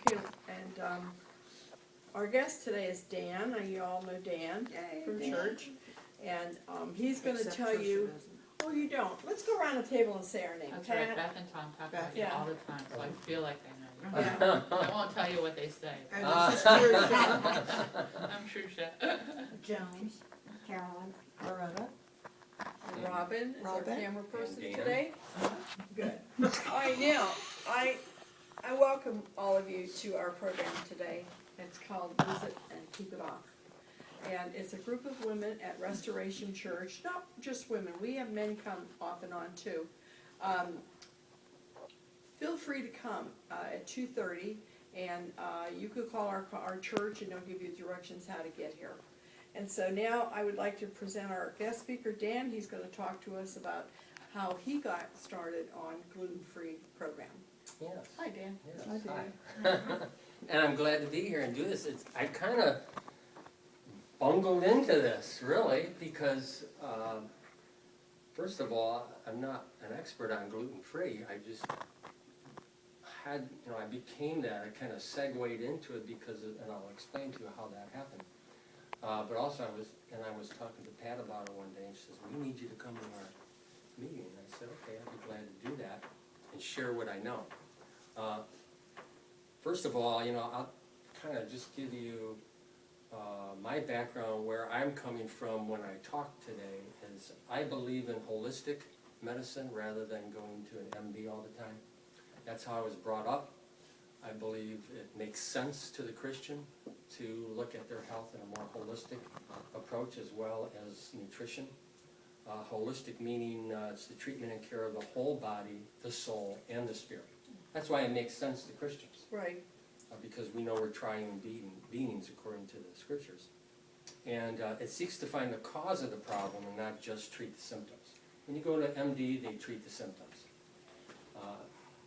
Okay, and our guest today is Dan. You all know Dan from church. And he's going to Except tell Tricia you. doesn't. Oh, you don't. Let's go around the table and say our name. That's Pat. right, Beth and Tom talk about you Yeah. all the time, so I feel like I know you. Yeah. I won't tell you what they say. And this is Tricia, I'm Tricia. Jones, Carolyn, Loretta. And Robin is our Robin. camera person And Dan. today. Good. All right, now I welcome all of you to our program today. It's called Visit and Keep It Off. And it's a group of women at Restoration Church, not just women, we have men come off and on too. Feel free to come at 2:30, and you could call our church and they'll give you directions how to get here. And so now I would like to present our guest speaker, Dan. He's going to talk to us about how he got started on gluten-free program. Yes. Hi, Dan. Yes. Hi, Hi. And I'm glad to be here and do this. I kind of bungled into this, really, because first of all, I'm not an expert on gluten-free. I just had, I became that. I kind of segued into it because, and I'll explain to you how that happened. But also I was talking to Pat about it one day, and she says, we need you to come to our meeting. And I said, okay, I'd be glad to do that and share what I know. First of all, I'll kind of just give you my background, where I'm coming from when I talk today, is I believe in holistic medicine rather than going to an MD all the time. That's how I was brought up. I believe it makes sense to the Christian to look at their health in a more holistic approach, as well as nutrition. Holistic meaning it's the treatment and care of the whole body, the soul, and the spirit. That's why it makes sense to Christians. Right. Because we know we're triune beings according to the scriptures. And it seeks to find the cause of the problem and not just treat the symptoms. When you go to MD, they treat the symptoms.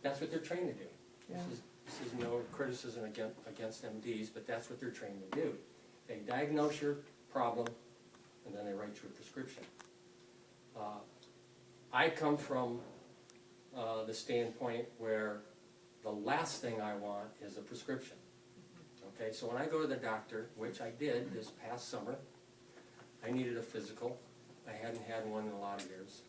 That's what they're trained to do. Yeah. This is no criticism against MDs, but that's what they're trained to do. They diagnose your problem, and then they write you a prescription. I come from the standpoint where the last thing I want is a prescription. Okay, so when I go to the doctor, which I did this past summer, I needed a physical. I hadn't had one in a lot of years.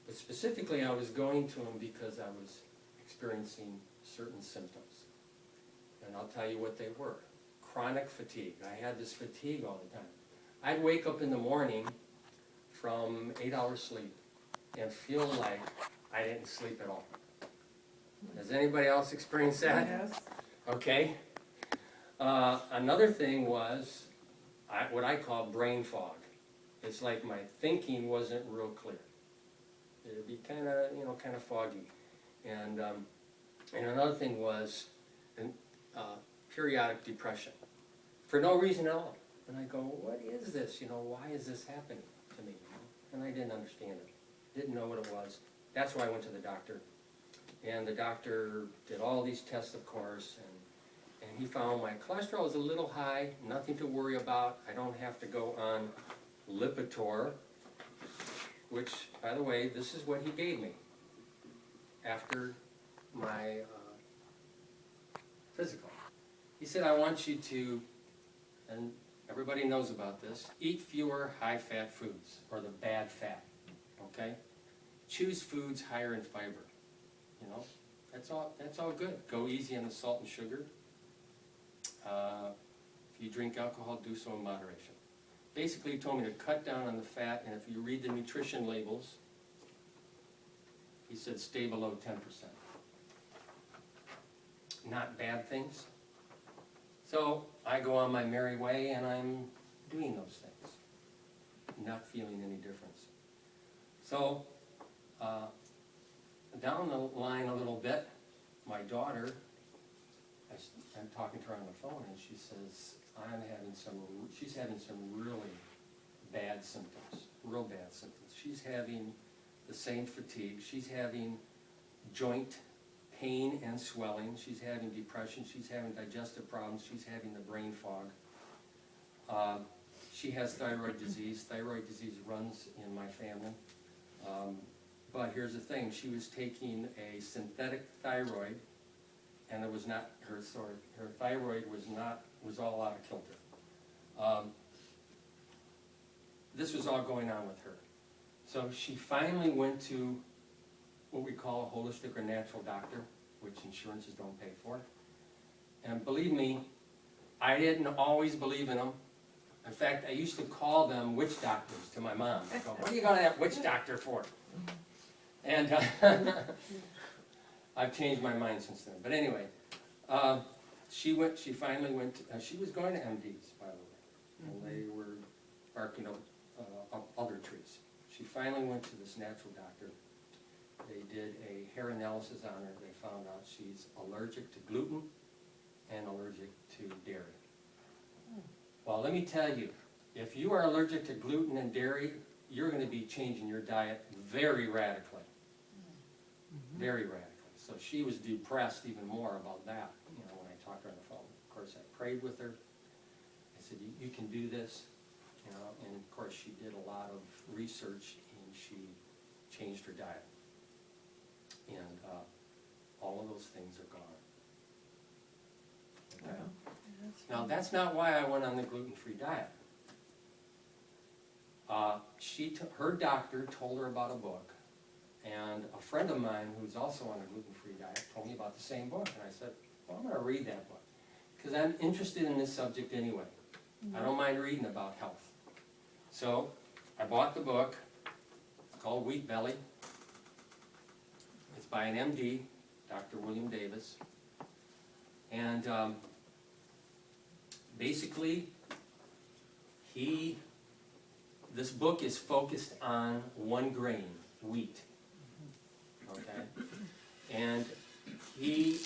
But specifically, I was going to him because I was experiencing certain symptoms. And I'll tell you what they were. Chronic fatigue. I had this fatigue all the time. I'd wake up in the morning from 8 hours sleep and feel like I didn't sleep at all. Has anybody else experienced that? Yes. Okay. Another thing was what I call brain fog. It's like my thinking wasn't real clear. It'd be kind of foggy. And another thing was periodic depression for no reason at all. And I go, what is this? Why is this happening to me? And I didn't understand it. Didn't know what it was. That's why I went to the doctor. And the doctor did all these tests, of course, and he found my cholesterol is a little high, nothing to worry about. I don't have to go on Lipitor, which, by the way, this is what he gave me after my physical. He said, I want you to, and everybody knows about this, eat fewer high-fat foods, or the bad fat, okay? Choose foods higher in fiber. That's all good. Go easy on the salt and sugar. If you drink alcohol, do so in moderation. Basically, he told me to cut down on the fat, and if you read the nutrition labels, he said stay below 10%. Not bad things. So I go on my merry way, and I'm doing those things, not feeling any difference. So down the line a little bit, my daughter, I'm talking to her on the phone, and she says, she's having some really bad symptoms, real bad symptoms. She's having the same fatigue. She's having joint pain and swelling. She's having depression. She's having digestive problems. She's having the brain fog. She has thyroid disease. Thyroid disease runs in my family. But here's the thing, she was taking a synthetic thyroid and it was not, her thyroid was all out of kilter. This was all going on with her. So she finally went to what we call a holistic or natural doctor, which insurances don't pay for. And believe me, I didn't always believe in them. In fact, I used to call them witch doctors to my mom. I go, what are you going to that witch doctor for? And I've changed my mind since then. But anyway, she finally went, she was going to MDs, by the way, and they were barking up other trees. She finally went to this natural doctor. They did a hair analysis on her. They found out she's allergic to gluten and allergic to dairy. Well, let me tell you, if you are allergic to gluten and dairy, you're going to be changing your diet very radically. Very radically. So she was depressed even more about that, you know, when I talked to her on the phone. Of course, I prayed with her. I said, you can do this, you know, and of course she did a lot of research and she changed her diet. And all of those things are gone. Okay? Now, that's not why I went on the gluten-free diet. Her doctor told her about a book, and a friend of mine who's also on a gluten-free diet told me about the same book, and I said, well, I'm going to read that book, because I'm interested in this subject anyway. I don't mind reading about health. So, I bought the book. It's called Wheat Belly. It's by an MD, Dr. William Davis, and basically, this book is focused on one grain, wheat, okay? And he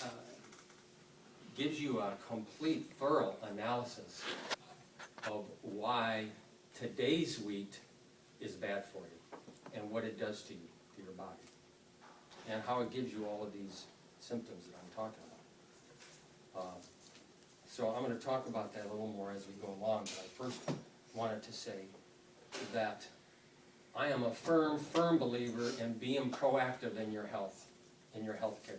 gives you a complete, thorough analysis of why today's wheat is bad for you and what it does to you, to your body, and how it gives you all of these symptoms that I'm talking about. So I'm going to talk about that a little more as we go along, but I first wanted to say that I am a firm believer in being proactive in your health, in your health care.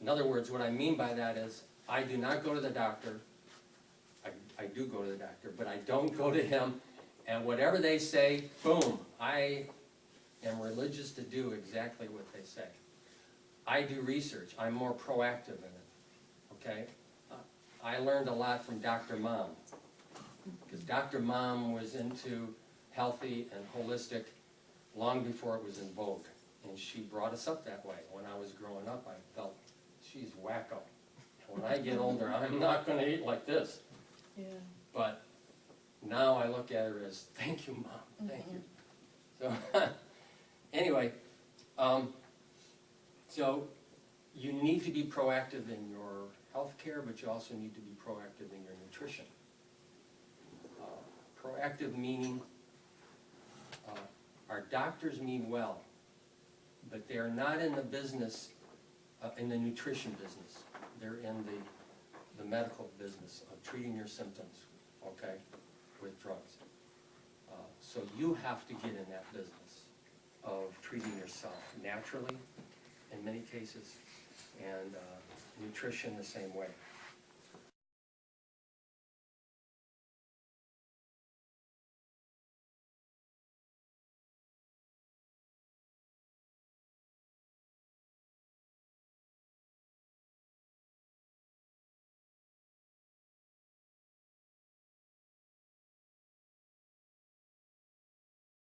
In other words, what I mean by that is I do not go to the doctor. I do go to the doctor, but I don't go to him, and whatever they say, boom, I am religious to do exactly what they say. I do research. I'm more proactive in it, okay? I learned a lot from Dr. Mom, because Dr. Mom was into healthy and holistic long before it was in vogue, and she brought us up that way. When I was growing up, I felt, she's wacko. When I get older, I'm not going to eat like this. Yeah. But now I look at her as, thank you, Mom, thank you. So, anyway, so you need to be proactive in your health care, but you also need to be proactive in your nutrition. Proactive meaning, our doctors mean well, but they are not in the business, in the nutrition business. They're in the medical business of treating your symptoms, okay, with drugs. So you have to get in that business of treating yourself naturally, in many cases, and nutrition the same way.